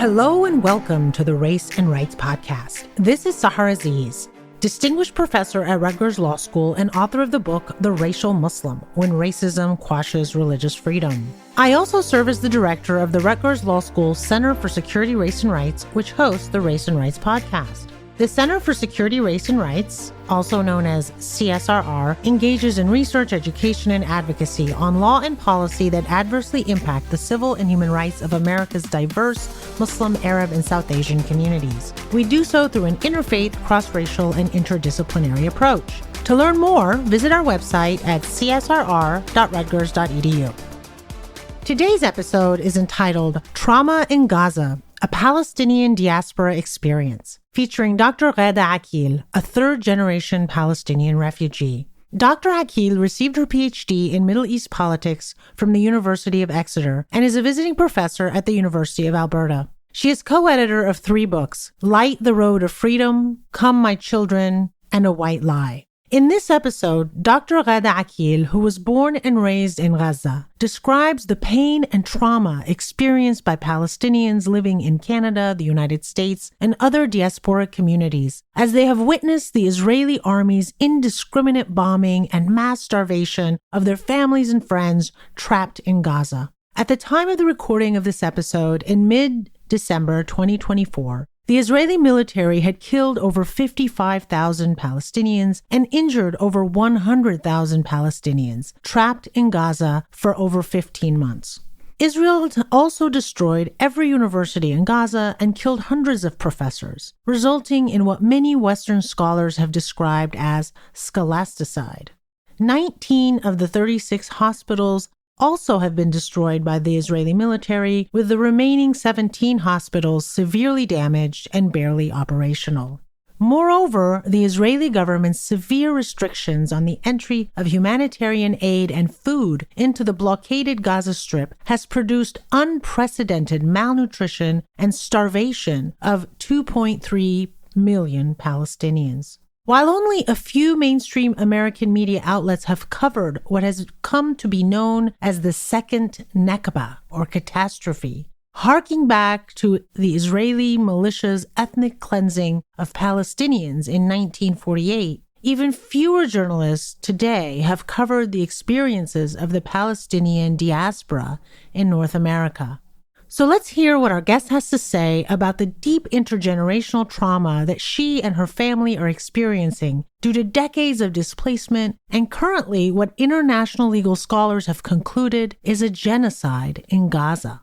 Hello and welcome to the Race and Rights Podcast. This is Sahar Aziz, distinguished professor at Rutgers Law School and author of the book The Racial Muslim, When Racism Quashes Religious Freedom. I also serve as the director of the Rutgers Law School Center for Security, Race and Rights, which hosts the Race and Rights Podcast. The Center for Security, Race and Rights, also known as CSRR, engages in research, education, and advocacy on law and policy that adversely impact the civil and human rights of America's diverse Muslim, Arab, and South Asian communities. We do so through an interfaith, cross-racial, and interdisciplinary approach. To learn more, visit our website at csrr.rutgers.edu. Today's episode is entitled Trauma in Gaza, a Palestinian Diaspora Experience, featuring Dr. Ghada Ageel, a third-generation Palestinian refugee. Dr. Ageel received her PhD in Middle East politics from the University of Exeter and is a visiting professor at the University of Alberta. She is co-editor of 3 books, Light the Road of Freedom, Come My Children, and A White Lie. In this episode, Dr. Ghada Ageel, who was born and raised in Gaza, describes the pain and trauma experienced by Palestinians living in Canada, the United States, and other diaspora communities as they have witnessed the Israeli army's indiscriminate bombing and mass starvation of their families and friends trapped in Gaza. At the time of the recording of this episode, in mid-December 2024, the Israeli military had killed over 55,000 Palestinians and injured over 100,000 Palestinians trapped in Gaza for over 15 months. Israel also destroyed every university in Gaza and killed hundreds of professors, resulting in what many Western scholars have described as scholasticide. 19 of the 36 hospitals also have been destroyed by the Israeli military, with the remaining 17 hospitals severely damaged and barely operational. Moreover, the Israeli government's severe restrictions on the entry of humanitarian aid and food into the blockaded Gaza Strip has produced unprecedented malnutrition and starvation of 2.3 million Palestinians. While only a few mainstream American media outlets have covered what has come to be known as the Second Nakba, or catastrophe, harking back to the Israeli militia's ethnic cleansing of Palestinians in 1948, even fewer journalists today have covered the experiences of the Palestinian diaspora in North America. So let's hear what our guest has to say about the deep intergenerational trauma that she and her family are experiencing due to decades of displacement and currently what international legal scholars have concluded is a genocide in Gaza.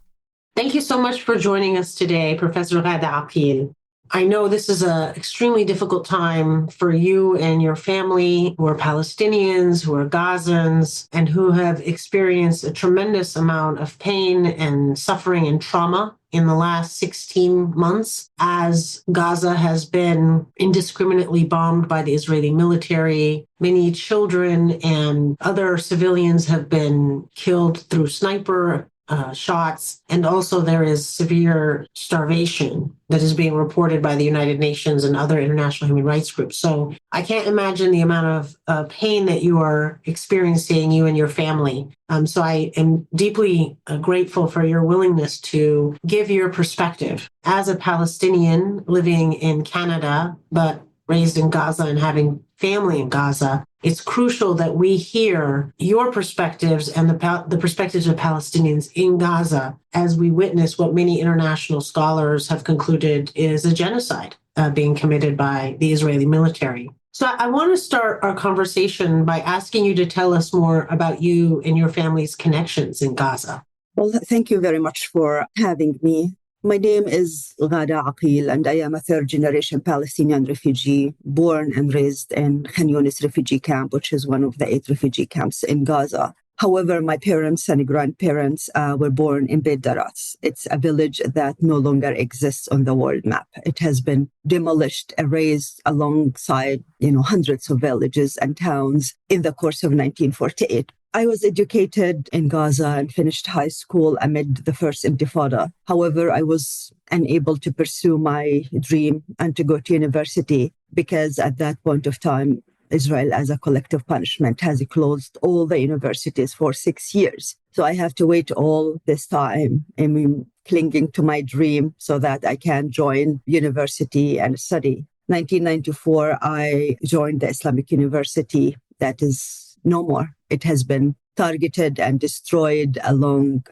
Thank you so much for joining us today, Professor Ghada Ageel. I know this is an extremely difficult time for you and your family who are Palestinians, who are Gazans, and who have experienced a tremendous amount of pain and suffering and trauma in the last 16 months as Gaza has been indiscriminately bombed by the Israeli military. Many children and other civilians have been killed through sniper shots, and also there is severe starvation that is being reported by the United Nations and other international human rights groups. So I can't imagine the amount of pain that you are experiencing, you and your family. So I am deeply grateful for your willingness to give your perspective as a Palestinian living in Canada, but raised in Gaza and having family in Gaza. It's crucial that we hear your perspectives and the perspectives of Palestinians in Gaza as we witness what many international scholars have concluded is a genocide being committed by the Israeli military. So I want to start our conversation by asking you to tell us more about you and your family's connections in Gaza. Well, thank you very much for having me. My name is Ghada Ageel, and I am a third-generation Palestinian refugee born and raised in Khan Younis refugee camp, which is one of the 8 refugee camps in Gaza. However, my parents and grandparents were born in Beit Daras. It's a village that no longer exists on the world map. It has been demolished, erased alongside, hundreds of villages and towns in the course of 1948. I was educated in Gaza and finished high school amid the first Intifada. However, I was unable to pursue my dream and to go to university because at that point of time, Israel, as a collective punishment, has closed all the universities for 6 years. So I have to wait all this time. I mean, clinging to my dream so that I can join university and study. 1994, I joined the Islamic University. That is no more. It has been targeted and destroyed along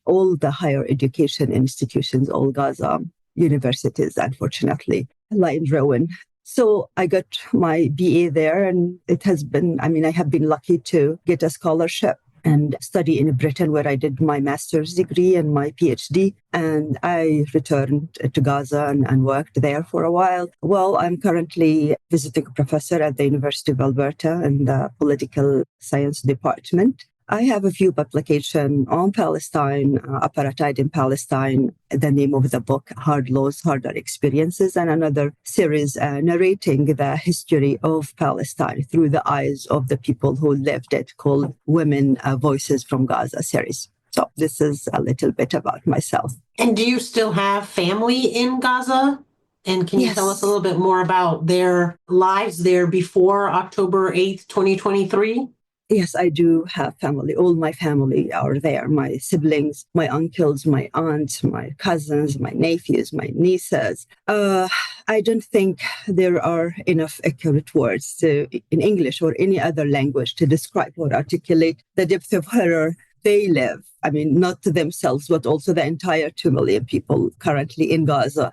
all the higher education institutions, all Gaza universities, unfortunately, lie in ruin. So I got my BA there, and it has been, I have been lucky to get a scholarship and study in Britain, where I did my master's degree and my PhD. And I returned to Gaza and worked there for a while. Well, I'm currently visiting professor at the University of Alberta in the political science department. I have a few publications on Palestine, apartheid in Palestine, the name of the book, Hard Laws, Harder Experiences, and another series narrating the history of Palestine through the eyes of the people who lived it, called Women Voices from Gaza series. So this is a little bit about myself. And do you still have family in Gaza? And can you tell us a little bit more about their lives there before October 8th, 2023? Yes, I do have family. All my family are there. My siblings, my uncles, my aunts, my cousins, my nephews, my nieces. I don't think there are enough accurate words in English or any other language to describe or articulate the depth of horror they live. Not themselves, but also the entire 2 million people currently in Gaza.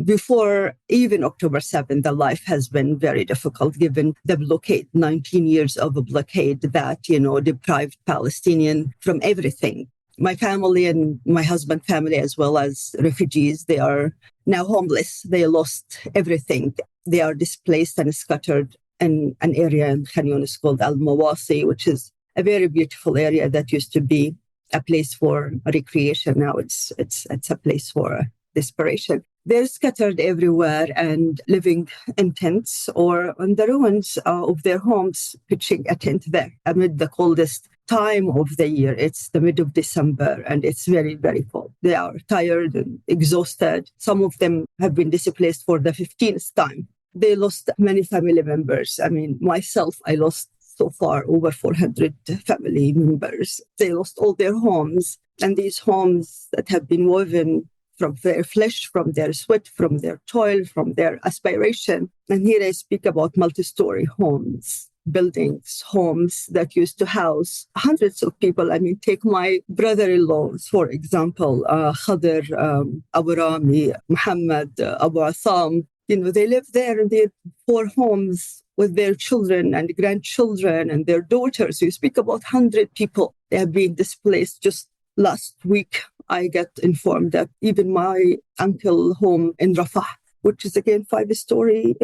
Before even October 7th, the life has been very difficult given the blockade, 19 years of a blockade that, deprived Palestinians from everything. My family and my husband's family, as well as refugees, they are now homeless. They lost everything. They are displaced and scattered in an area in Khan Younis called Al-Mawasi, which is a very beautiful area that used to be a place for recreation. Now it's a place for desperation. They're scattered everywhere and living in tents or on the ruins of their homes, pitching a tent there amid the coldest time of the year. It's the mid of December and it's very, very cold. They are tired and exhausted. Some of them have been displaced for the 15th time. They lost many family members. Myself, I lost so far over 400 family members. They lost all their homes, and these homes that have been woven from their flesh, from their sweat, from their toil, from their aspiration. And here I speak about multi-story homes, buildings, homes that used to house hundreds of people. Take my brother-in-laws, for example, Khadir, Abu Rami, Muhammad, Abu Asam. They live there in their 4 homes with their children and grandchildren and their daughters. You speak about 100 people. They have been displaced. Just last week, I get informed that even my uncle home in Rafah, which is again 5-story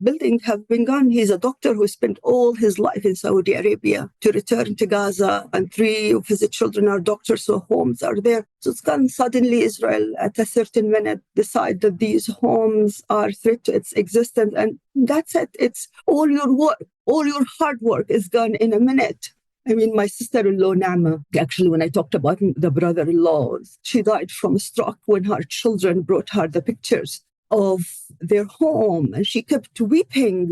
building, have been gone. He's a doctor who spent all his life in Saudi Arabia to return to Gaza, and 3 of his children are doctors, so homes are there. So it's gone. Suddenly Israel at a certain minute decide that these homes are a threat to its existence, and that's it. It's all your work, all your hard work is gone in a minute. My sister-in-law, Naama, actually, when I talked about the brother-in-laws, she died from a stroke when her children brought her the pictures of their home. And she kept weeping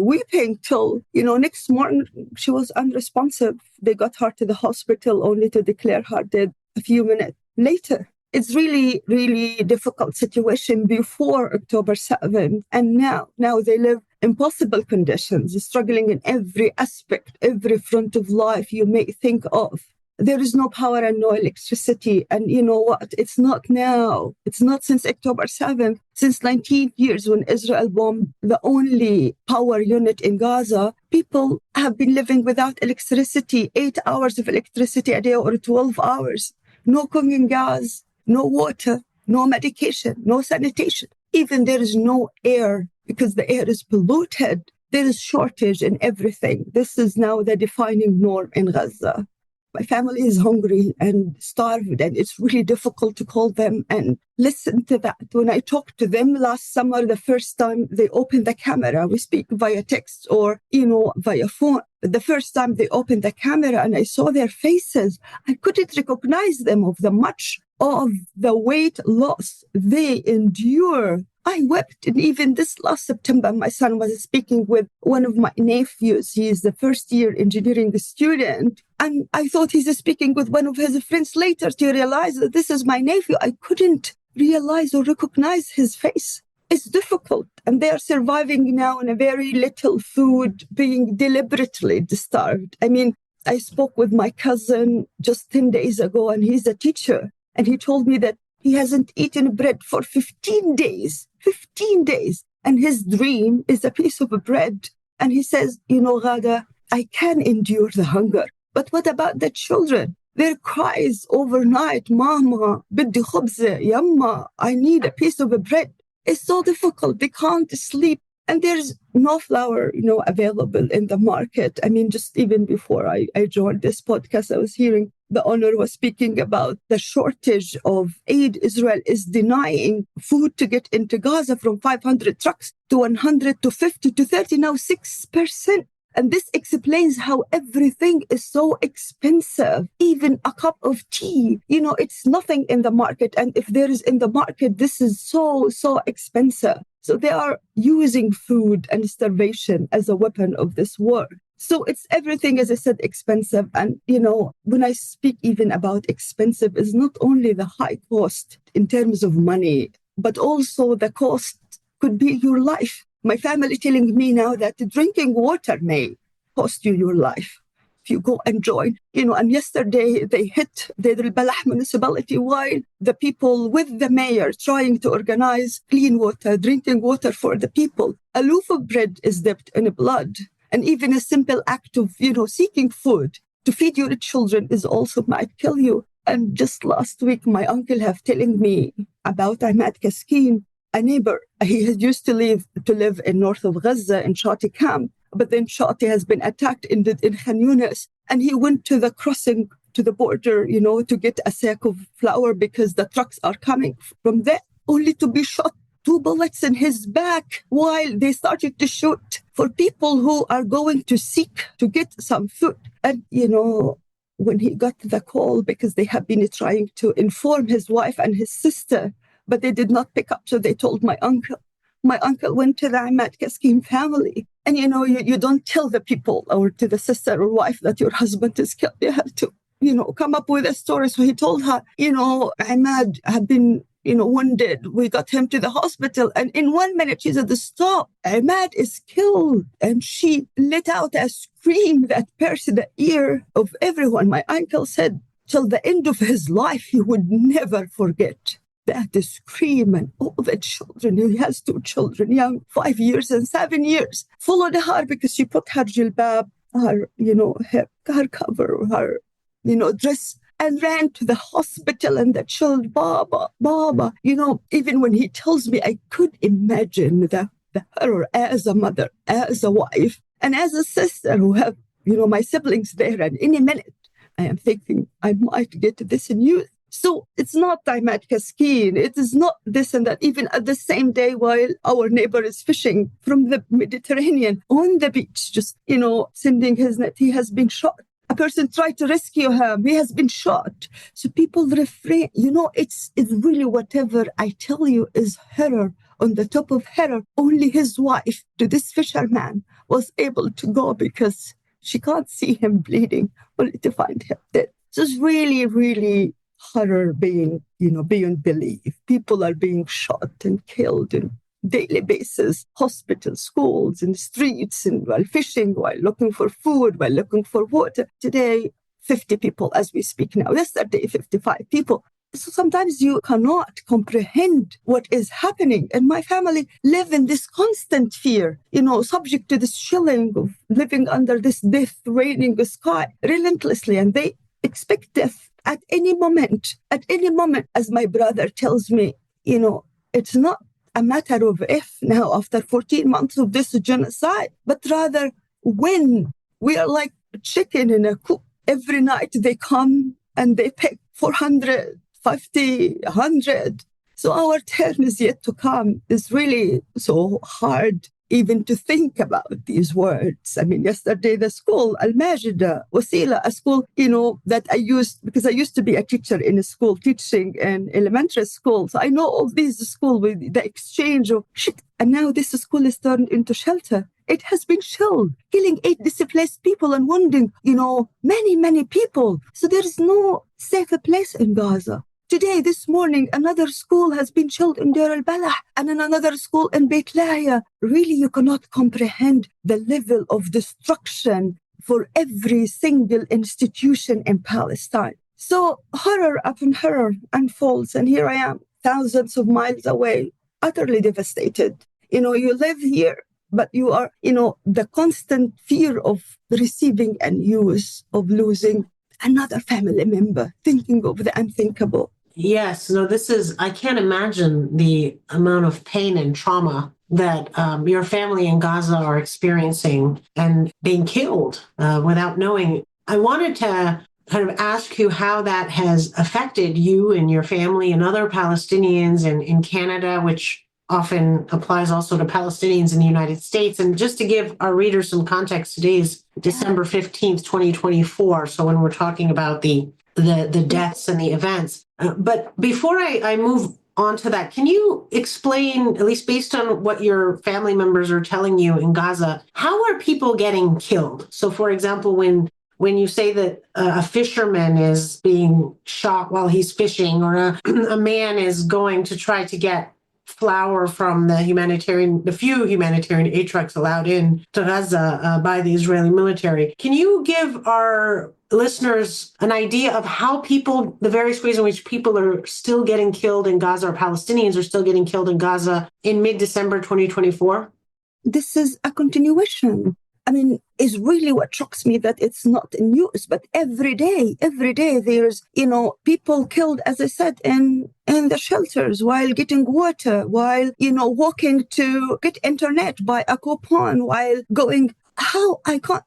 till, next morning she was unresponsive. They got her to the hospital only to declare her dead a few minutes later. It's really, really difficult situation before October 7th. And now they live impossible conditions, struggling in every aspect, every front of life you may think of. There is no power and no electricity. And you know what? It's not now. It's not since October 7th. Since 19 years when Israel bombed the only power unit in Gaza, people have been living without electricity, 8 hours of electricity a day or 12 hours. No cooking gas, no water, no medication, no sanitation. Even there is no air because the air is polluted. There is shortage in everything. This is now the defining norm in Gaza. My family is hungry and starved, and it's really difficult to call them and listen to that. When I talked to them last summer, the first time they opened the camera, we speak via text or, via phone. The first time they opened the camera and I saw their faces, I couldn't recognize them of the much of the weight loss they endure I wept. And even this last September, my son was speaking with one of my nephews. He is the first year engineering student. And I thought he's speaking with one of his friends later to realize that this is my nephew. I couldn't realize or recognize his face. It's difficult. And they are surviving now on a very little food, being deliberately starved. I mean, I spoke with my cousin just 10 days ago, and he's a teacher. And he told me that he hasn't eaten bread for 15 days. 15 days. And his dream is a piece of bread. And he says, Ghada, I can endure the hunger. But what about the children? Their cries overnight, Mama, بدي خبزة, Yamma, I need a piece of bread. It's so difficult. They can't sleep. And there's no flour, available in the market. I mean, just even before I joined this podcast, I was hearing the owner was speaking about the shortage of aid. Israel is denying food to get into Gaza from 500 trucks to 100 to 50 to 30, now 6%. And this explains how everything is so expensive. Even a cup of tea, it's nothing in the market. And if there is in the market, this is so expensive. So they are using food and starvation as a weapon of this war. So it's everything, as I said, expensive. And, when I speak even about expensive, it's not only the high cost in terms of money, but also the cost could be your life. My family telling me now that drinking water may cost you your life if you go and join. And yesterday they hit the Balach municipality while the people with the mayor trying to organize clean water, drinking water for the people. A loaf of bread is dipped in blood. And even a simple act of, seeking food to feed your children is also might kill you. And just last week, my uncle have telling me about Ahmad Kaskin, a neighbor. He had used to live in north of Gaza in Shati camp, but then Shati has been attacked in Khan Yunis, and he went to the crossing to the border, to get a sack of flour because the trucks are coming from there, only to be shot 2 bullets in his back while they started to shoot for people who are going to seek to get some food. And, when he got the call, because they have been trying to inform his wife and his sister, but they did not pick up. So they told my uncle. My uncle went to the Ahmad Kaskin family. And, you don't tell the people or to the sister or wife that your husband is killed. You have to, come up with a story. So he told her, Ahmad had been, wounded. We got him to the hospital. And in 1 minute, she said, stop, Ahmad is killed. And she let out a scream that pierced the ear of everyone. My uncle said, till the end of his life, he would never forget that scream. And all the children, he has 2 children, young, 5 years and 7 years, followed her because she put her jilbab, her, her cover, her, dress, and ran to the hospital. And the children, Baba, even when he tells me, I could imagine the horror as a mother, as a wife, and as a sister who have, my siblings there. And any minute, I am thinking I might get this news. So it's not Ahmad Kaskin. It is not this and that. Even at the same day, while our neighbor is fishing from the Mediterranean on the beach, just, sending his net, he has been shot. A person tried to rescue him. He has been shot. So people refrain. It's really whatever I tell you is horror on the top of horror. Only his wife, to this fisherman, was able to go because she can't see him bleeding, only to find him dead. So it's really, really horror being, beyond belief. People are being shot and killed on daily basis, hospitals, schools, and streets, and while fishing, while looking for food, while looking for water. Today, 50 people as we speak now. Yesterday, 55 people. So sometimes you cannot comprehend what is happening. And my family live in this constant fear, subject to this chilling of living under this death raining the sky relentlessly. And they expect death at any moment, as my brother tells me, it's not a matter of if now after 14 months of this genocide, but rather when. We are like a chicken in a coop. Every night they come and they pick 450, 100. So our turn is yet to come. It's really so hard, even to think about these words. I mean, yesterday, the school, Al-Majida, Wasila, a school, that I used, because I used to be a teacher in a school, teaching in elementary school. So I know all these schools with the exchange of shit. And now this school is turned into shelter. It has been shelled, killing 8 displaced people and wounding, many, many people. So there is no safer place in Gaza. Today, this morning, another school has been shelled in Deir al-Balah and in another school in Beit Lahia. Really, you cannot comprehend the level of destruction for every single institution in Palestine. So horror upon horror unfolds, and here I am, thousands of miles away, utterly devastated. You live here, but you are, the constant fear of receiving a news of losing another family member, thinking of the unthinkable. Yes, no, I can't imagine the amount of pain and trauma that your family in Gaza are experiencing and being killed without knowing. I wanted to kind of ask you how that has affected you and your family and other Palestinians in Canada, which often applies also to Palestinians in the United States. And just to give our readers some context, today is December 15th, 2024. So when we're talking about the deaths and the events. But before I move on to that, can you explain, at least based on what your family members are telling you in Gaza, how are people getting killed? So for example, when you say that a fisherman is being shot while he's fishing, or a man is going to try to get flour from the few humanitarian aid trucks allowed in to Gaza by the Israeli military. Can you give our listeners an idea of how the various ways in which people are still getting killed in Gaza, or Palestinians are still getting killed in Gaza in mid-December 2024? This is a continuation. I mean, is really what shocks me that it's not in news, but every day there's, people killed, as I said, in the shelters while getting water, while, walking to get internet by a coupon, while going,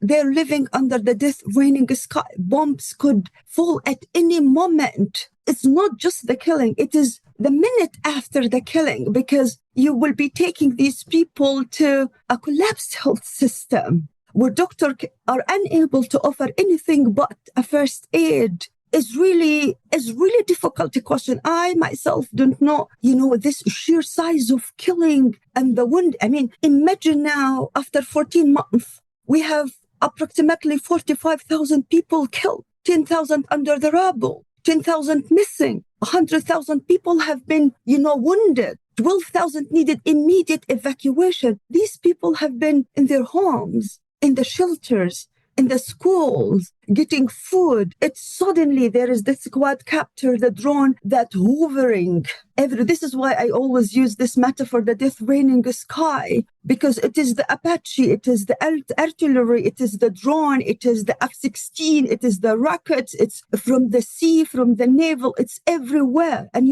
they're living under the death raining sky. Bombs could fall at any moment. It's not just the killing, it is the minute after the killing, because you will be taking these people to a collapsed health system where doctors are unable to offer anything but a first aid. Is really difficult to question. I myself don't know, this sheer size of killing and the wound. I mean, imagine now, after 14 months, we have approximately 45,000 people killed, 10,000 under the rubble, 10,000 missing, 100,000 people have been, wounded, 12,000 needed immediate evacuation. These people have been in their homes, in the shelters, in the schools, getting food. It's suddenly there is this quadcopter, the drone that hovering. This is why I always use this metaphor, the death raining sky, because it is the Apache, it is the artillery, it is the drone, it is the F-16, it is the rockets, it's from the sea, from the naval, it's everywhere. And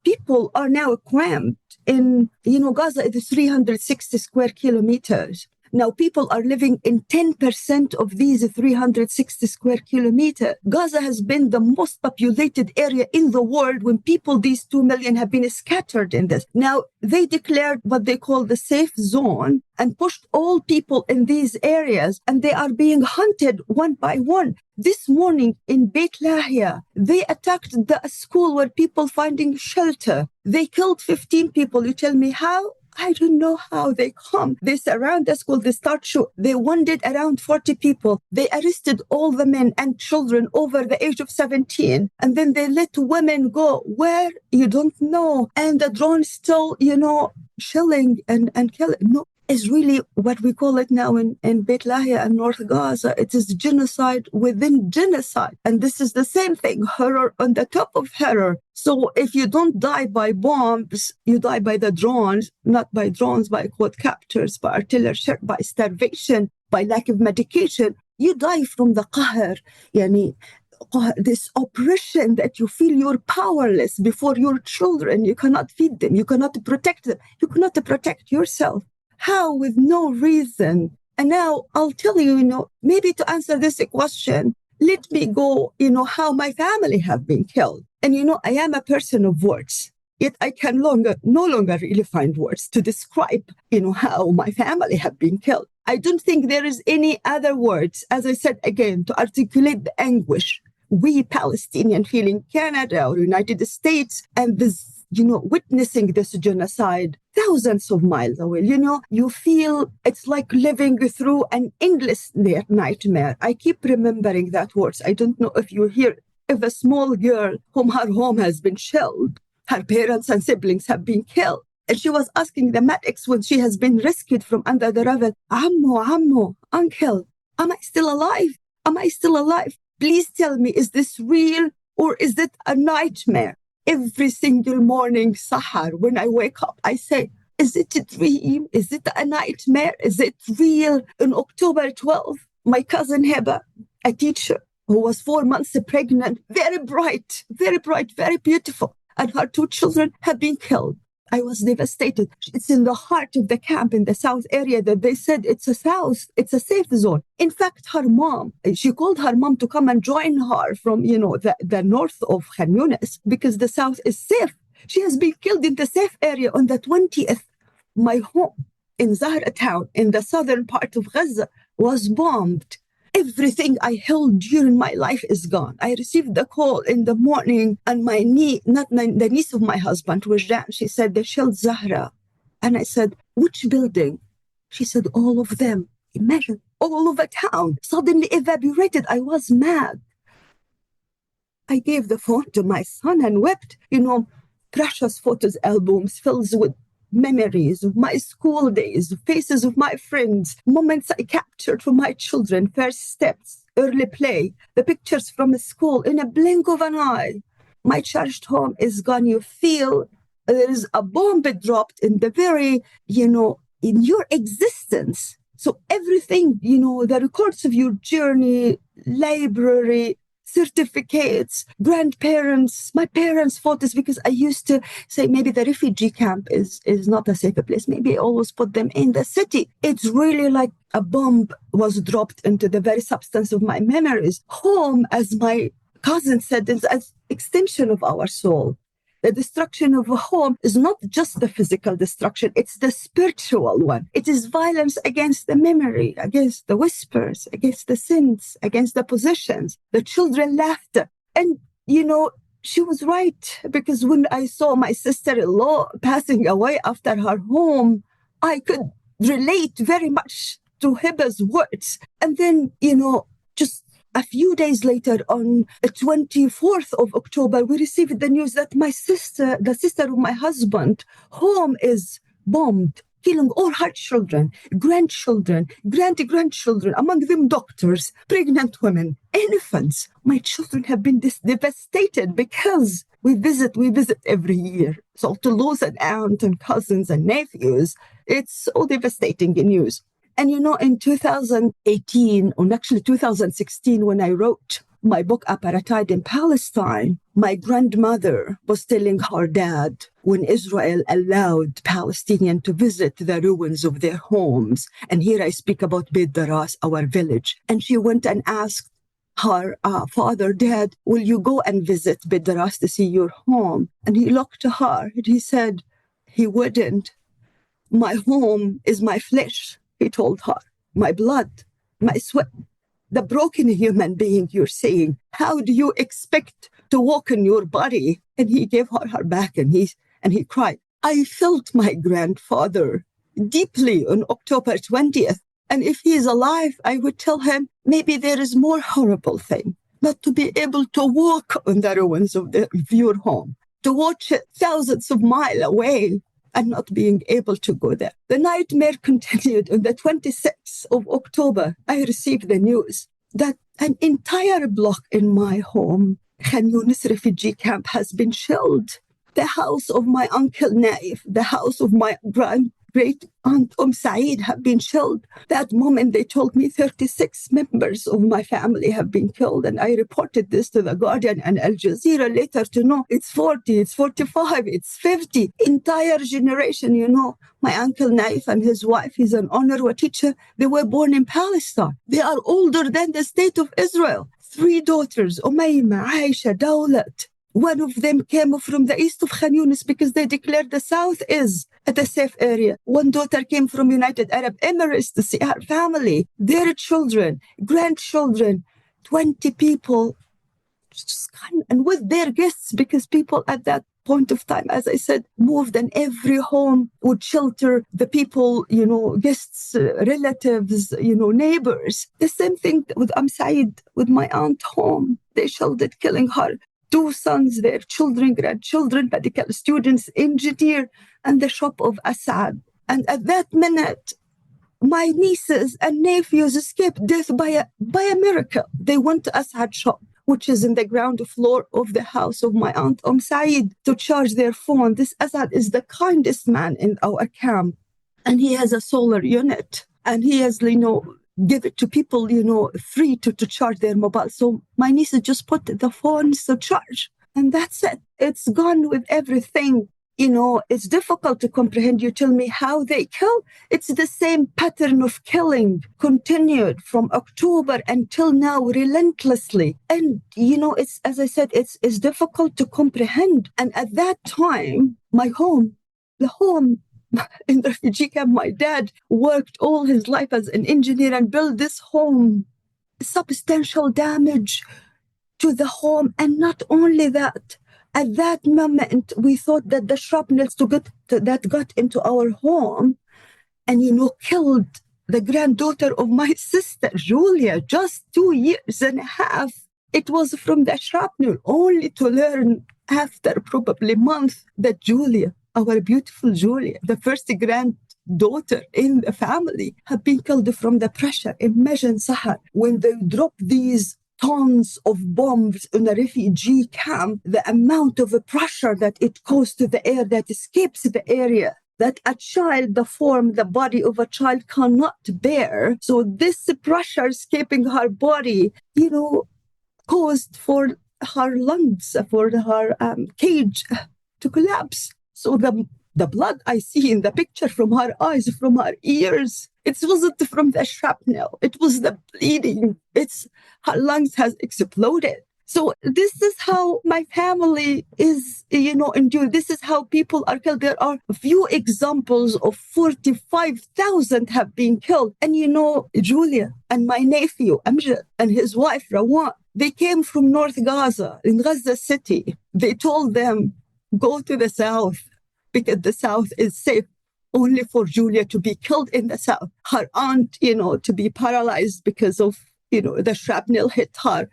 people are now cramped in, Gaza is 360 square kilometers. Now, people are living in 10% of these 360 square kilometers. Gaza has been the most populated area in the world when these 2 million have been scattered in this. Now, they declared what they call the safe zone and pushed all people in these areas, and they are being hunted one by one. This morning in Beit Lahia, they attacked the school where people finding shelter. They killed 15 people. You tell me how? I don't know how they come. They surround the school, they start shoot. They wounded around 40 people. They arrested all the men and children over the age of 17. And then they let women go. Where? You don't know. And the drone still, shelling and killing. No, it's really what we call it now in Beit Lahia and North Gaza. It is genocide within genocide. And this is the same thing, horror on the top of horror. So if you don't die by bombs, you die by the drones, not by drones, by quadcopters, by artillery, by starvation, by lack of medication. You die from the qahr, this oppression that you feel you're powerless before your children. You cannot feed them. You cannot protect them. You cannot protect yourself. How? With no reason. And now I'll tell you, maybe to answer this question, let me go, how my family have been killed. And, I am a person of words. Yet I can no longer really find words to describe, how my family have been killed. I don't think there is any other words, as I said again, to articulate the anguish we Palestinians feel in Canada or United States, and this, witnessing this genocide thousands of miles away. You feel it's like living through an endless nightmare. I keep remembering that words. I don't know if you hear, if a small girl whom her home has been shelled, her parents and siblings have been killed. And she was asking the medics when she has been rescued from under the rubble, Ammo, uncle, am I still alive? Am I still alive? Please tell me, is this real or is it a nightmare? Every single morning, Sahar, when I wake up, I say, is it a dream? Is it a nightmare? Is it real? On October 12th, my cousin Heba, a teacher who was 4 months pregnant, very bright, very beautiful, and her 2 children have been killed. I was devastated. It's in the heart of the camp in the south area that they said it's a safe zone. In fact, she called her mom to come and join her from, the north of Khan Younis because the south is safe. She has been killed in the safe area on the 20th. My home in Zahra town in the southern part of Gaza was bombed. Everything I held during my life is gone. I received the call in the morning, and the niece of my husband, Wajdan, she said, they shelled Zahra. And I said, which building? She said, all of them. Imagine, all of a town suddenly evaporated. I was mad. I gave the phone to my son and wept, precious photos albums filled with memories of my school days, faces of my friends, moments I captured for my children, first steps, early play, the pictures from school in a blink of an eye. My cherished home is gone. You feel there is a bomb dropped in the very, in your existence. So everything, the records of your journey, library, certificates, grandparents, my parents' photos, because I used to say maybe the refugee camp is not a safe place. Maybe I always put them in the city. It's really like a bomb was dropped into the very substance of my memories. Home, as my cousin said, is an extension of our soul. The destruction of a home is not just the physical destruction, it's the spiritual one. It is violence against the memory, against the whispers, against the sins, against the possessions. The children laughed. And, she was right, because when I saw my sister-in-law passing away after her home, I could relate very much to Hiba's words. And then, just a few days later, on the 24th of October, we received the news that the sister of my husband, home is bombed, killing all her children, grandchildren, great-grandchildren, among them doctors, pregnant women, infants. My children have been devastated because we visit every year. So to lose an aunt and cousins and nephews, it's so devastating news. And in 2018, or actually 2016, when I wrote my book, Apartheid in Palestine, my grandmother was telling her dad when Israel allowed Palestinians to visit the ruins of their homes. And here I speak about Beit Daras, our village. And she went and asked her father, Dad, will you go and visit Beit Daras to see your home? And he looked to her and he said, he wouldn't. My home is my flesh, he told her, my blood, my sweat, the broken human being you're saying. How do you expect to walk in your body? And he gave her back and he cried. I felt my grandfather deeply on October 20th. And if he is alive, I would tell him, maybe there is more horrible thing, not to be able to walk on the ruins of your home, to watch it thousands of miles away, and not being able to go there. The nightmare continued. On the 26th of October, I received the news that an entire block in my home, Khan Younis refugee camp, has been shelled. The house of my uncle Naif, the house of my great aunt Saeed have been shelled. That moment they told me 36 members of my family have been killed. And I reported this to The Guardian and Al Jazeera later to know it's 40, it's 45, it's 50. Entire generation, my uncle Naif and his wife, he's an honorary teacher. They were born in Palestine. They are older than the state of Israel. 3 daughters, Umayma, Aisha, Dawlat. One of them came from the east of Khan Yunis because they declared the south is a safe area. One daughter came from United Arab Emirates to see her family, their children, grandchildren, 20 people, just gone, and with their guests, because people at that point of time, as I said, moved, and every home would shelter the people, guests, relatives, neighbors. The same thing with Said, with my aunt home. They sheltered, killing her 2 sons, their children, grandchildren, medical students, engineer, and the shop of Assad. And at that minute, my nieces and nephews escaped death by a miracle. They went to Assad's shop, which is in the ground floor of the house of my aunt Said, to charge their phone. This Assad is the kindest man in our camp. And he has a solar unit. And he has, give it to people, free to charge their mobile. So my nieces just put the phones to charge. And that's it. It's gone with everything. It's difficult to comprehend. You tell me how they kill. It's the same pattern of killing continued from October until now, relentlessly. And, it's, as I said, it's difficult to comprehend. And at that time, the home in the refugee camp, my dad worked all his life as an engineer and built this home. Substantial damage to the home. And not only that, at that moment, we thought that the shrapnels that got into our home and, killed the granddaughter of my sister, Julia, just 2 years and a half. It was from the shrapnel, only to learn after probably a month that Julia, our beautiful Julia, the first granddaughter in the family, had been killed from the pressure. Imagine, Sahar, when they drop these tons of bombs in a refugee camp, the amount of pressure that it caused to the air that escapes the area, that a child, the body of a child cannot bear. So this pressure escaping her body, caused for her lungs, for her cage to collapse. So the blood I see in the picture from her eyes, from her ears, it wasn't from the shrapnel. It was the bleeding. Her lungs has exploded. So this is how my family is, endured. This is how people are killed. There are a few examples of 45,000 have been killed. And Julia and my nephew, Ageel, and his wife, Rawan, they came from North Gaza, in Gaza city. They told them, go to the south, because the south is safe. Only for Julia to be killed in the south. Her aunt, to be paralyzed because of, the shrapnel hit her,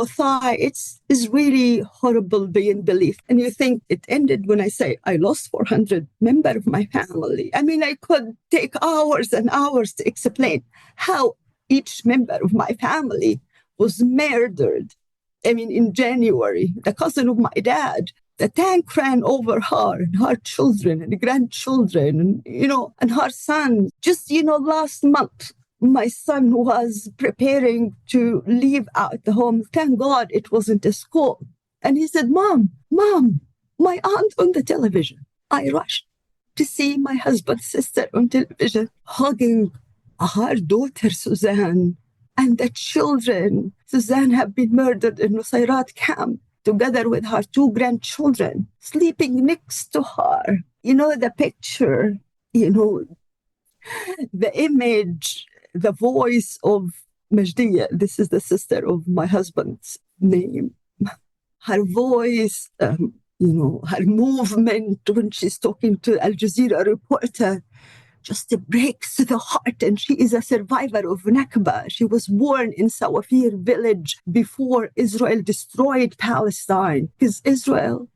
thigh. It's really horrible beyond belief. And you think it ended when I say I lost 400 members of my family. I mean, I could take hours and hours to explain how each member of my family was murdered. I mean, in January, the cousin of my dad, the tank ran over her and her children and grandchildren and her son. Just, last month, my son was preparing to leave out the home. Thank God it wasn't a school. And he said, Mom, my aunt on the television. I rushed to see my husband's sister on television hugging her daughter, Suzanne, and the children. Suzanne had been murdered in Nusayrat camp, together with her 2 grandchildren, sleeping next to her. The picture, the image, the voice of Majdiya. This is the sister of my husband's name. Her voice, her movement when she's talking to Al Jazeera reporter, just breaks the heart. And she is a survivor of Nakba. She was born in Sawafir village before Israel destroyed Palestine, because Israel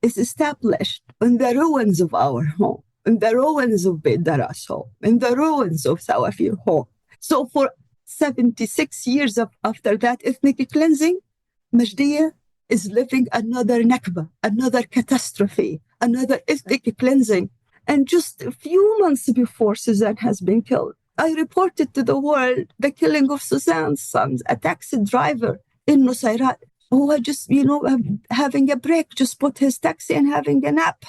is established in the ruins of our home, in the ruins of Beit Daras home, in the ruins of Sawafir home. So for 76 years after that ethnic cleansing, Majdiya is living another Nakba, another catastrophe, another ethnic cleansing. And just a few months before Suzanne has been killed, I reported to the world the killing of Suzanne's sons, a taxi driver in Nusayrat, who was just, having a break, just put his taxi and having a nap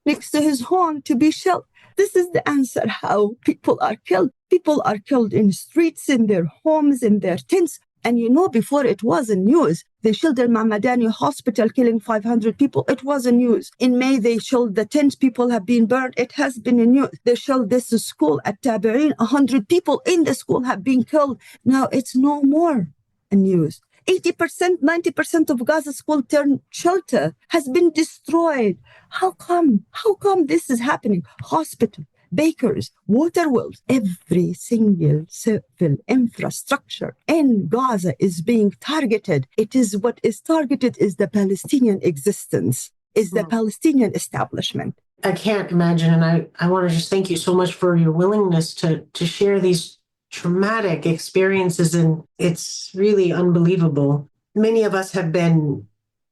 next to his home to be shelled. This is the answer how people are killed. People are killed in streets, in their homes, in their tents. And before it wasn't news, They shelled the Mahmadani hospital, killing 500 people. It was in news. In May, they shelled the 10 people have been burned. It has been in news. They shelled this school at Tabarin. 100 people in the school have been killed. Now it's no more in news. 80%, 90% of Gaza school turned shelter has been destroyed. How come? How come this is happening? Hospital, bakers, water wells, every single civil infrastructure in Gaza is being targeted. It is what is targeted is the Palestinian existence, is the Palestinian establishment. I can't imagine. And I want to just thank you so much for your willingness to share these traumatic experiences. And it's really unbelievable. Many of us have been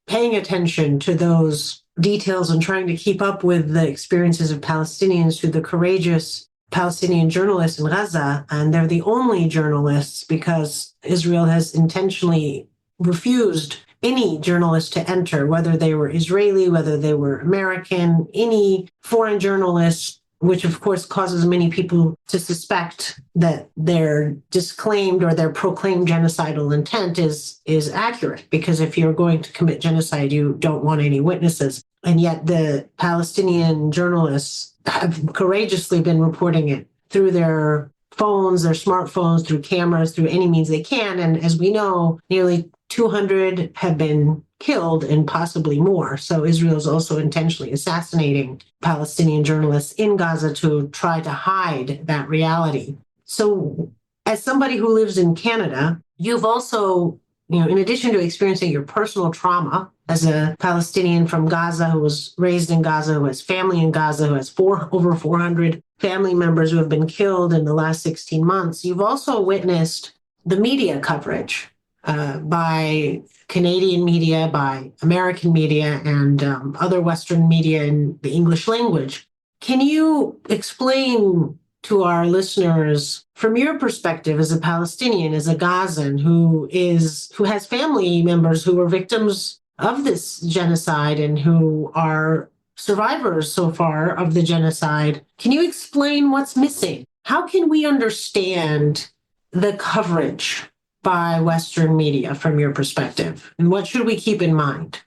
paying attention to those details and trying to keep up with the experiences of Palestinians through the courageous Palestinian journalists in Gaza. And they're the only journalists because Israel has intentionally refused any journalist to enter, whether they were Israeli, whether they were American, any foreign journalists, which of course causes many people to suspect that their disclaimed or their proclaimed genocidal intent is accurate. Because if you're going to commit genocide, you don't want any witnesses. And yet the Palestinian journalists have courageously been reporting it through their phones, their smartphones, through cameras, through any means they can. And as we know, nearly 200 have been killed and possibly more. So Israel is also intentionally assassinating Palestinian journalists in Gaza to try to hide that reality. So as somebody who lives in Canada, you've also, in addition to experiencing your personal trauma as a Palestinian from Gaza who was raised in Gaza, who has family in Gaza, who has over 400 family members who have been killed in the last 16 months, you've also witnessed the media coverage by Canadian media, by American media, and other Western media in the English language. Can you explain to our listeners, from your perspective as a Palestinian, as a Gazan who has family members who were victims of this genocide and who are survivors so far of the genocide, can you explain what's missing? How can we understand the coverage by Western media from your perspective? And what should we keep in mind?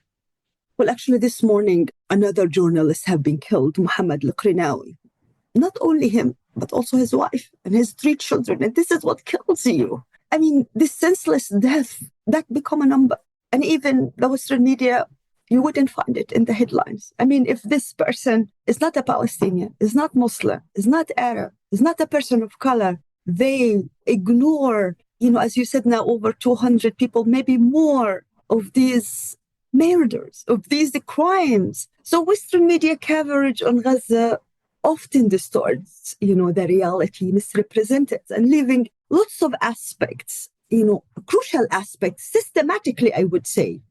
Well, actually, this morning, another journalist have been killed, Mohammed al-Qrinawi. Not only him, but also his wife and his 3 children. And this is what kills you. I mean, this senseless death, that become a number. And even the Western media, you wouldn't find it in the headlines. I mean, if this person is not a Palestinian, is not Muslim, is not Arab, is not a person of color, they ignore, as you said now, over 200 people, maybe more of these murders, of these crimes. So Western media coverage on Gaza often distorts, the reality, misrepresents it, and leaving lots of aspects, crucial aspects, systematically, I would say.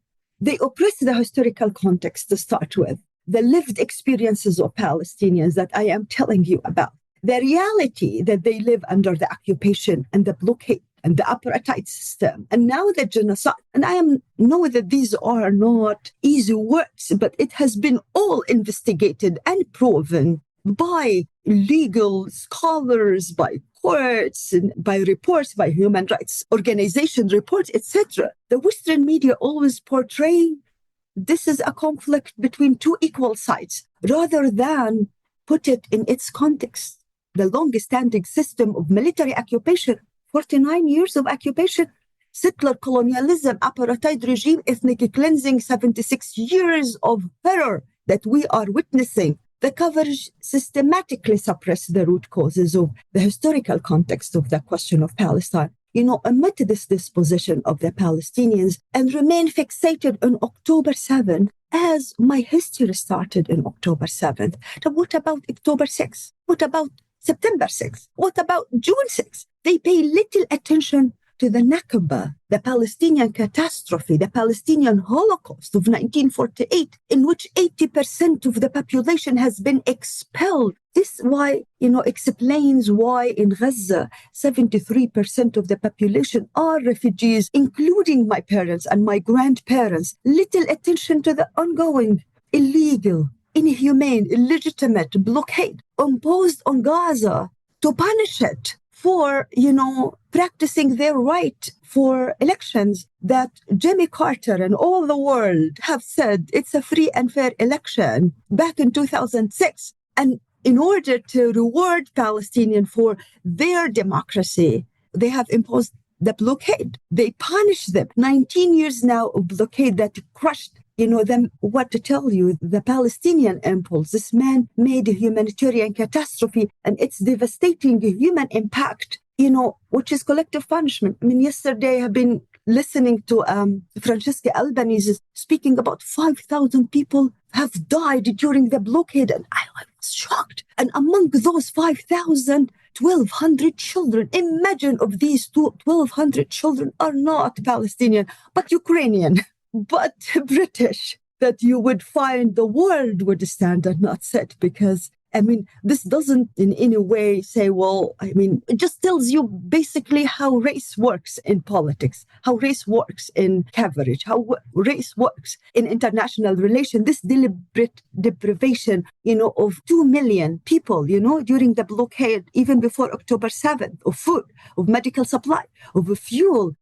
They oppress the historical context to start with, the lived experiences of Palestinians that I am telling you about, the reality that they live under the occupation and the blockade and the apartheid system, and now the genocide. And I know that these are not easy words, but it has been all investigated and proven by legal scholars, by courts, and by reports, by human rights organization reports, etc. The Western media always portray this is a conflict between 2 equal sides, rather than put it in its context. The longest-standing system of military occupation, 49 years of occupation, settler colonialism, apartheid regime, ethnic cleansing, 76 years of terror that we are witnessing. The coverage systematically suppressed the root causes of the historical context of the question of Palestine. Amid this disposition of the Palestinians and remain fixated on October 7th, as my history started in October 7th. But what about October 6th? What about September 6th? What about June 6th? They pay little attention to the Nakba, the Palestinian catastrophe, the Palestinian Holocaust of 1948, in which 80% of the population has been expelled. This explains why in Gaza, 73% of the population are refugees, including my parents and my grandparents. Little attention to the ongoing, illegal, inhumane, illegitimate blockade imposed on Gaza to punish it for, practicing their right for elections that Jimmy Carter and all the world have said it's a free and fair election back in 2006. And in order to reward Palestinians for their democracy, they have imposed the blockade. They punished them. 19 years now of blockade that crushed them. What to tell you, the Palestinian impulse, this man-made humanitarian catastrophe, and its devastating human impact, which is collective punishment. I mean, yesterday I've been listening to Francesca Albanese speaking about 5,000 people have died during the blockade, and I was shocked. And among those 5,000, 1,200 children. Imagine of these 1,200 children are not Palestinian, but Ukrainian, but British, that you would find the world would stand and not sit, because this doesn't in any way say, it just tells you basically how race works in politics, how race works in coverage, how race works in international relations. This deliberate deprivation, of 2 million people, during the blockade, even before October 7th, of food, of medical supply, of fuel,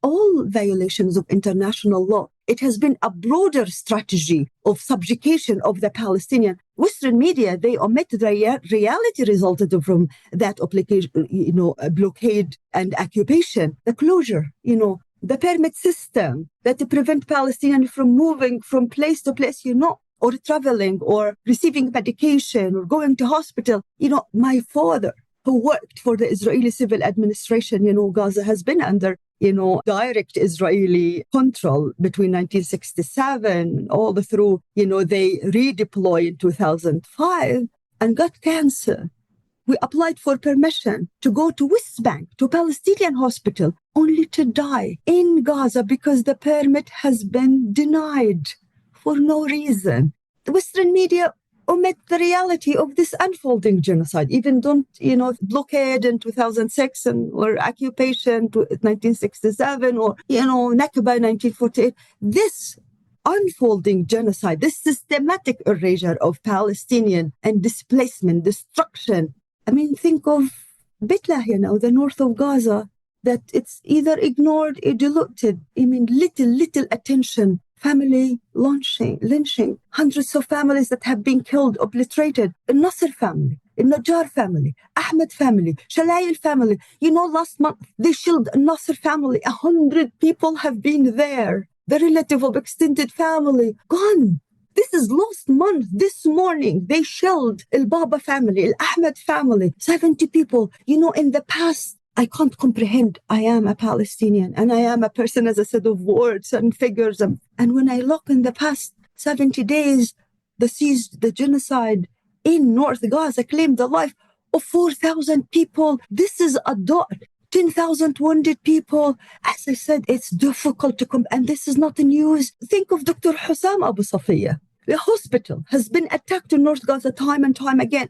all violations of international law. It has been a broader strategy of subjugation of the Palestinian. Western media, they omit the reality resulted from that blockade and occupation, the closure, the permit system that to prevent Palestinians from moving from place to place, or traveling or receiving medication or going to hospital. My father, who worked for the Israeli civil administration, Gaza has been under direct Israeli control between 1967 all the through, they redeployed in 2005 and got cancer. We applied for permission to go to West Bank, to Palestinian hospital, only to die in Gaza because the permit has been denied for no reason. The Western media omit the reality of this unfolding genocide, even don't, blockade in 2006 or occupation to 1967 or, Nakba 1948. This unfolding genocide, this systematic erasure of Palestinian and displacement, destruction. Think of Bethlehem, the north of Gaza, that it's either ignored or diluted. Little attention. Family lynching, hundreds of families that have been killed, obliterated. The Nasser family, the Najjar family, Ahmed family, Shalayil family. Last month they killed a Nasser family. 100 people have been there. The relative of extended family gone. This is last month. This morning they killed El Baba family, El Ahmed family. 70 people. In the past. I can't comprehend. I am a Palestinian and I am a person, as I said, of words and figures. And when I look in the past 70 days, the genocide in North Gaza claimed the life of 4,000 people. This is a dot. 10,000 wounded people. As I said, it's difficult to come. And this is not news. Think of Dr. Hussam Abu Safiya. The hospital has been attacked in North Gaza time and time again,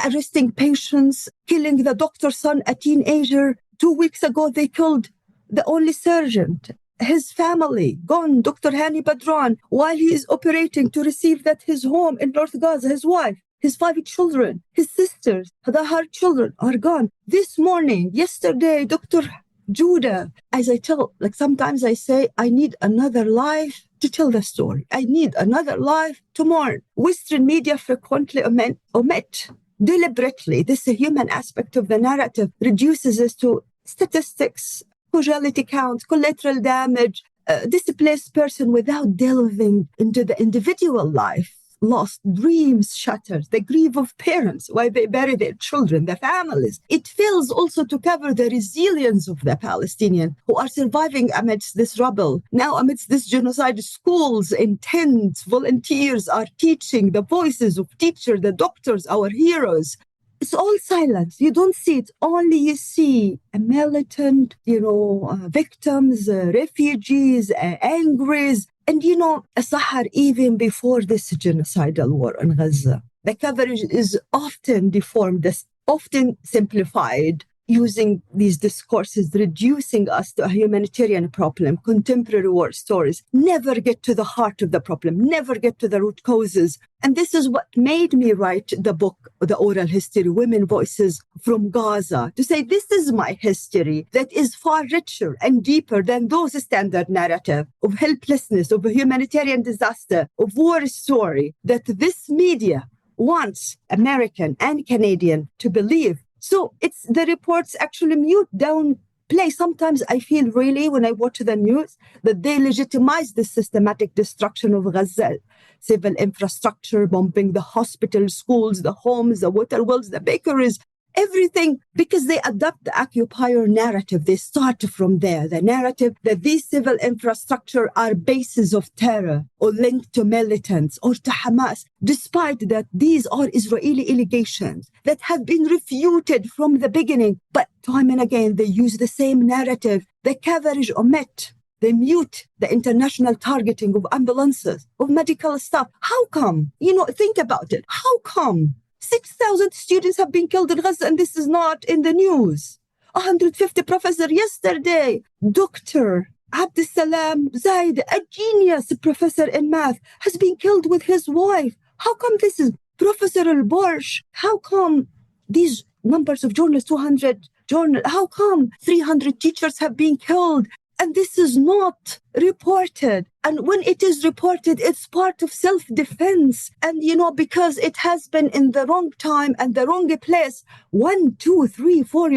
arresting patients, killing the doctor's son, a teenager. 2 weeks ago, they killed the only surgeon, his family, gone, Dr. Hani Badran, while he is operating to receive that his home in North Gaza, his wife, his 5 children, his sisters, her children are gone. This morning, yesterday, Dr. Judah, as I tell, sometimes I say, I need another life to tell the story. I need another life to mourn. Western media frequently omit deliberately this human aspect of the narrative, reduces us to statistics, casualty count, collateral damage, displaced person without delving into the individual life. Lost, dreams shattered, the grief of parents while they bury their children, the families. It fails also to cover the resilience of the Palestinians who are surviving amidst this rubble. Now, amidst this genocide, schools in tents, volunteers are teaching, the voices of teachers, the doctors, our heroes. It's all silence. You don't see it. Only you see a militant, victims, refugees, angries. And, Sahar, even before this genocidal war in Gaza, the coverage is often deformed, often simplified, using these discourses, reducing us to a humanitarian problem, contemporary war stories, never get to the heart of the problem, never get to the root causes. And this is what made me write the book, The Oral History, Women Voices from Gaza, to say this is my history that is far richer and deeper than those standard narrative of helplessness, of a humanitarian disaster, of war story that this media wants American and Canadian to believe. So it's the reports actually mute down play. Sometimes I feel really when I watch the news that they legitimize the systematic destruction of Gaza, civil infrastructure, bombing the hospitals, schools, the homes, the water wells, the bakeries, everything, because they adopt the occupier narrative. They start from there, the narrative that these civil infrastructure are bases of terror or linked to militants or to Hamas, despite that these are Israeli allegations that have been refuted from the beginning. But time and again, they use the same narrative. The coverage omit. They mute the international targeting of ambulances, of medical staff. How come? Think about it. How come? 6,000 students have been killed in Gaza, and this is not in the news. 150 professors yesterday. Dr. Abdeslam Zaid, a genius professor in math, has been killed with his wife. How come this is Professor Al-Borsh? How come these numbers of journalists, 200 journalists, how come 300 teachers have been killed? And this is not reported. And when it is reported, it's part of self-defense. And, because it has been in the wrong time and the wrong place, 1, 2, 3, 4,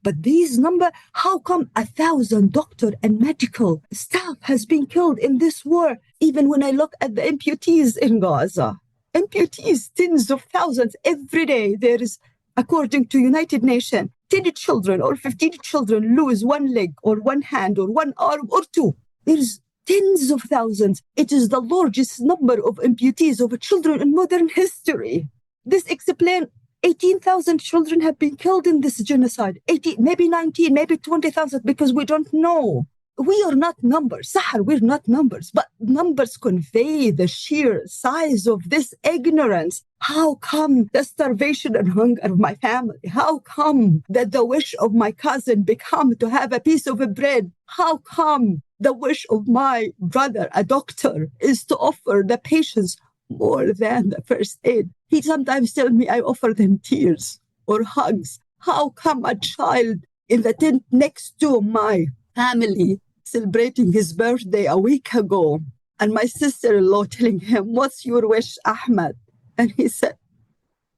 but these numbers, how come 1,000 doctor and medical staff has been killed in this war? Even when I look at the amputees in Gaza, amputees, tens of thousands every day, there is, according to United Nations, 10 children or 15 children lose one leg or one hand or one arm or two. There's tens of thousands. It is the largest number of amputees of children in modern history. This explains 18,000 children have been killed in this genocide. 18, maybe 19, maybe 20,000, because we don't know. We are not numbers. Sahar, we're not numbers, but numbers convey the sheer size of this ignorance. How come the starvation and hunger of my family? How come that the wish of my cousin become to have a piece of bread? How come the wish of my brother, a doctor, is to offer the patients more than the first aid? He sometimes tells me I offer them tears or hugs. How come a child in the tent next to my family celebrating his birthday a week ago, and my sister-in-law telling him, "What's your wish, Ahmed?" And he said,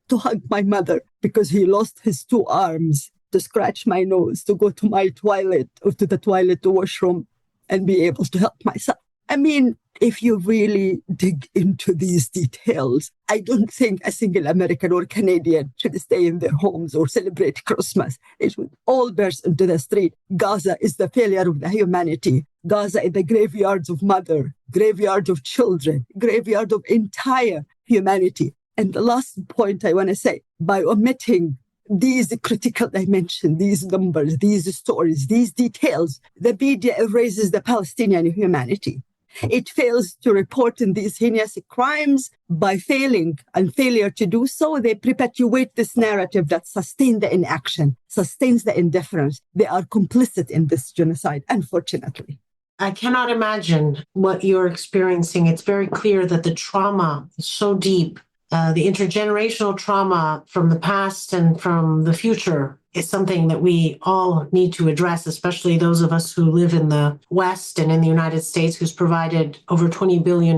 "To hug my mother, because he lost his 2 arms, to scratch my nose, to go to my toilet or to the toilet to washroom and be able to help myself." I mean, if you really dig into these details, I don't think a single American or Canadian should stay in their homes or celebrate Christmas. It should all burst into the street. Gaza is the failure of the humanity. Gaza is the graveyards of mother, graveyard of children, graveyard of entire humanity. And the last point I want to say, by omitting these critical dimensions, these numbers, these stories, these details, the media erases the Palestinian humanity. It fails to report in these heinous crimes. By failing and failure to do so, they perpetuate this narrative that sustains the inaction, sustains the indifference. They are complicit in this genocide, unfortunately. I cannot imagine what you're experiencing. It's very clear that the trauma is so deep. The intergenerational trauma from the past and from the future is something that we all need to address, especially those of us who live in the West and in the United States, who's provided over $20 billion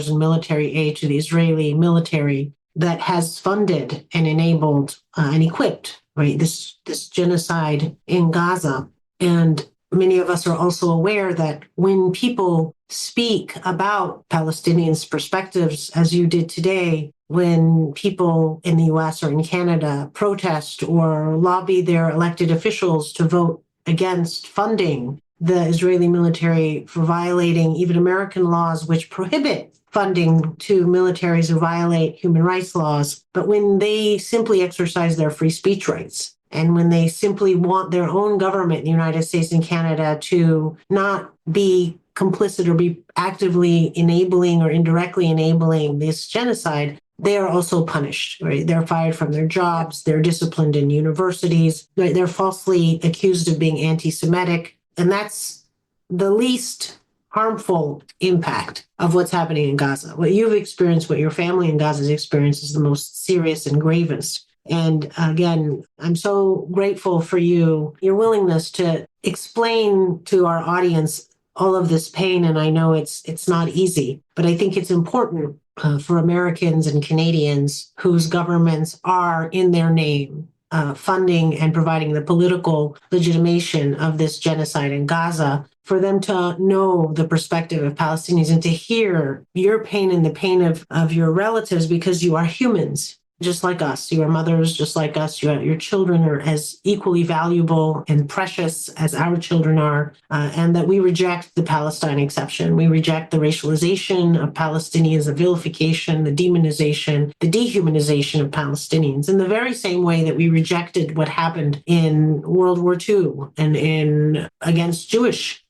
in military aid to the Israeli military that has funded and enabled and equipped, right, this genocide in Gaza. And many of us are also aware that when people speak about Palestinians' perspectives, as you did today, when people in the US or in Canada protest or lobby their elected officials to vote against funding the Israeli military for violating even American laws which prohibit funding to militaries who violate human rights laws, but when they simply exercise their free speech rights, and when they simply want their own government in the United States and Canada to not be complicit or be actively enabling or indirectly enabling this genocide, they are also punished, right? They're fired from their jobs, they're disciplined in universities, they're falsely accused of being anti-Semitic, and that's the least harmful impact of what's happening in Gaza. What you've experienced, what your family in Gaza has experienced is the most serious and gravest. And again, I'm so grateful for your willingness to explain to our audience all of this pain. And I know it's not easy, but I think it's important for Americans and Canadians whose governments are in their name funding and providing the political legitimation of this genocide in Gaza, for them to know the perspective of Palestinians and to hear your pain and the pain of your relatives, because you are humans. Just like us, you are mothers, just like us. Your children are as equally valuable and precious as our children are, and that we reject the Palestine exception. We reject the racialization of Palestinians, the vilification, the demonization, the dehumanization of Palestinians, in the very same way that we rejected what happened in World War II and against Jewish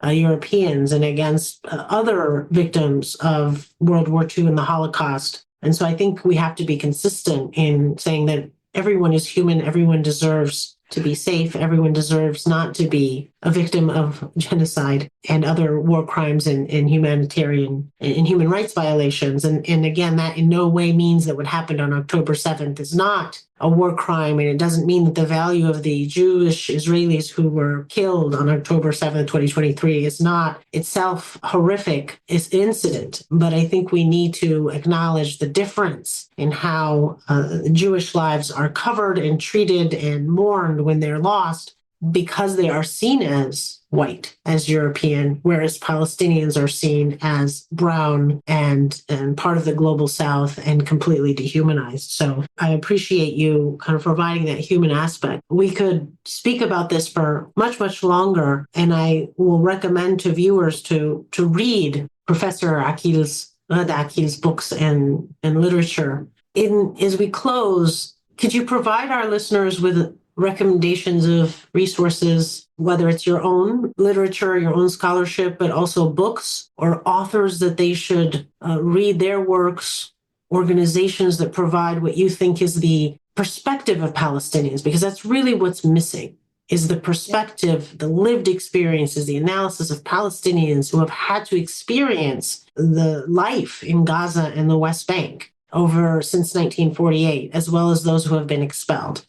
Europeans and against other victims of World War II and the Holocaust. And so I think we have to be consistent in saying that everyone is human, everyone deserves to be safe, everyone deserves not to be a victim of genocide and other war crimes and humanitarian and human rights violations. And again, that in no way means that what happened on October 7th is not a war crime, and it doesn't mean that the value of the Jewish Israelis who were killed on October 7th, 2023 is not itself horrific incident. But I think we need to acknowledge the difference in how Jewish lives are covered and treated and mourned when they're lost, because they are seen as white, as European, whereas Palestinians are seen as brown and part of the global South and completely dehumanized. So I appreciate you kind of providing that human aspect. We could speak about this for much, much longer, and I will recommend to viewers to read Professor Ghada Ageel's books and literature. As we close, could you provide our listeners with recommendations of resources, whether it's your own literature, your own scholarship, but also books or authors that they should read their works, organizations that provide what you think is the perspective of Palestinians? Because that's really what's missing, is the perspective, the lived experiences, the analysis of Palestinians who have had to experience the life in Gaza and the West Bank since 1948, as well as those who have been expelled.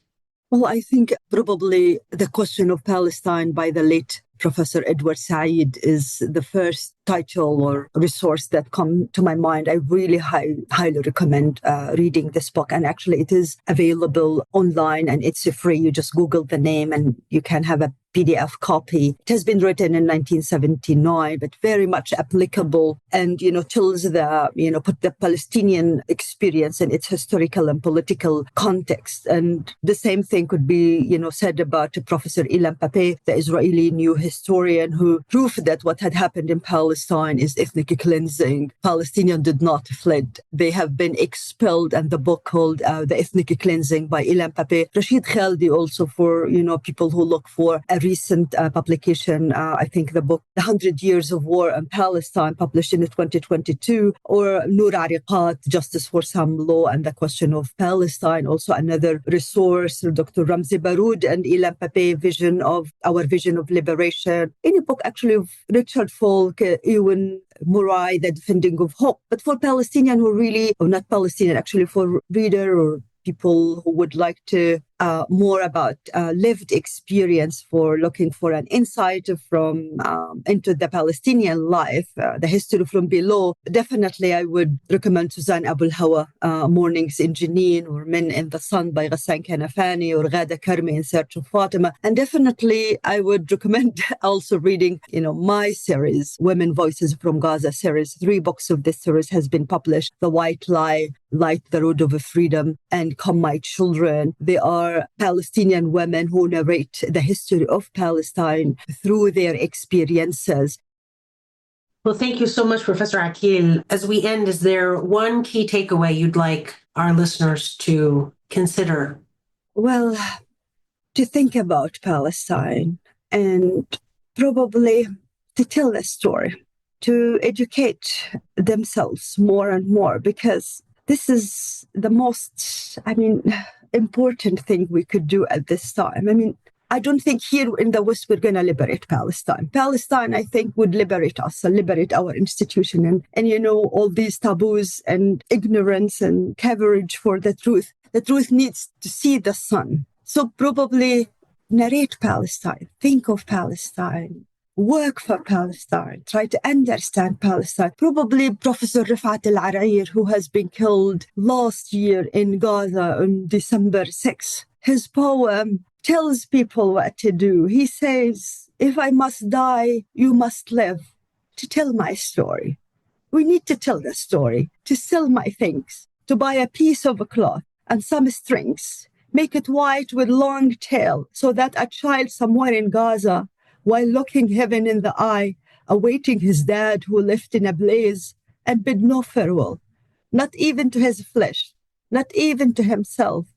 Well, I think probably the question of Palestine by the late Professor Edward Said is the first title or resource that come to my mind. I really highly recommend reading this book. And actually, it is available online and it's free. You just Google the name and you can have a PDF copy. It has been written in 1979, but very much applicable and, tells put the Palestinian experience in its historical and political context. And the same thing could be, said about Professor Ilan Pappé, the Israeli new historian, who proved that what had happened in Palestine is ethnic cleansing. Palestinians did not fled. They have been expelled. And the book called The Ethnic Cleansing by Ilan Pappé. Rashid Khaldi also for, people who look for a recent publication, I think the book, The 100 Years of War in Palestine, published in 2022, or Noor Ariqat, Justice for Some Law and the Question of Palestine, also another resource, Dr. Ramzi Baroud and Ilan Pappé, Our Vision of Liberation. Any book actually of Richard Falk, Ewan Murray, The Defending of Hope. But for Palestinian who really, or not Palestinian, actually for reader or people who would like to more about lived experience, for looking for an insight from into the Palestinian life, the history from below. Definitely, I would recommend Suzanne Abu Hawa, Mornings in Jenin, or Men in the Sun by Ghassan Kanafani, or Ghada Karmi, In Search of Fatima. And definitely, I would recommend also reading, my series, Women Voices from Gaza series. 3 books of this series has been published: The White Lie, Light the Road of Freedom, and Come My Children. They are Palestinian women who narrate the history of Palestine through their experiences. Well, thank you so much, Professor Ageel. As we end, is there one key takeaway you'd like our listeners to consider? Well, to think about Palestine and probably to tell a story, to educate themselves more and more, because This is the most, important thing we could do at this time. I don't think here in the West we're going to liberate Palestine. Palestine, I think, would liberate us and liberate our institution. And all these taboos and ignorance and coverage for the truth. The truth needs to see the sun. So probably narrate Palestine, think of Palestine, work for Palestine, try to understand Palestine. Probably Professor Rifat Al-Arair, who has been killed last year in Gaza on December 6th. His poem tells people what to do. He says, if I must die, you must live to tell my story. We need to tell the story, to sell my things, to buy a piece of a cloth and some strings, make it white with long tail so that a child somewhere in Gaza, while looking heaven in the eye, awaiting his dad who left in a blaze and bid no farewell, not even to his flesh, not even to himself,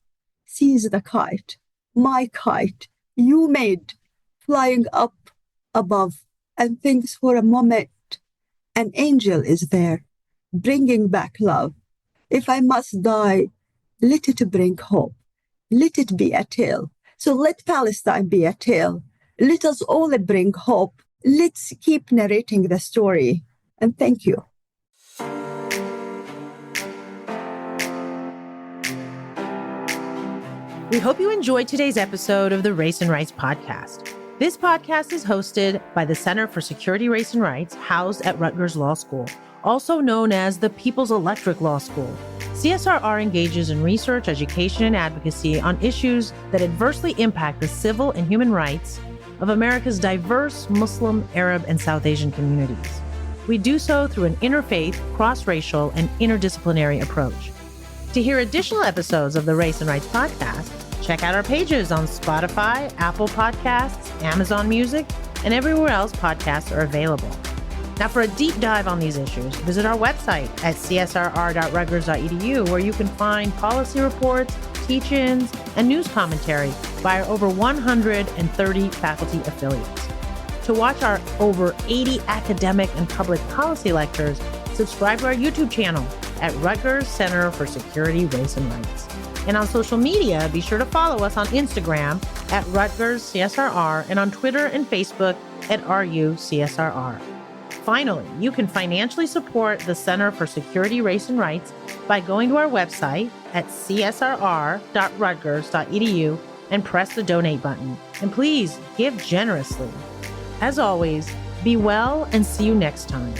sees the kite, my kite, you made, flying up above, and thinks for a moment an angel is there, bringing back love. If I must die, let it bring hope. Let it be a tale. So let Palestine be a tale. Let us all bring hope. Let's keep narrating the story. And thank you. We hope you enjoyed today's episode of the Race and Rights podcast. This podcast is hosted by the Center for Security, Race and Rights, housed at Rutgers Law School, also known as the People's Electric Law School. CSRR engages in research, education, and advocacy on issues that adversely impact the civil and human rights of America's diverse Muslim, Arab, and South Asian communities. We do so through an interfaith, cross-racial, and interdisciplinary approach. To hear additional episodes of the Race and Rights podcast, check out our pages on Spotify, Apple Podcasts, Amazon Music, and everywhere else podcasts are available. Now, for a deep dive on these issues, visit our website at csrr.rutgers.edu, where you can find policy reports, teach-ins, and news commentary by our over 130 faculty affiliates. To watch our over 80 academic and public policy lectures, subscribe to our YouTube channel at Rutgers Center for Security, Race and Rights. And on social media, be sure to follow us on Instagram at Rutgers CSRR and on Twitter and Facebook at RUCSRR. Finally, you can financially support the Center for Security, Race and Rights by going to our website at csrr.rutgers.edu and press the donate button. And please give generously. As always, be well and see you next time.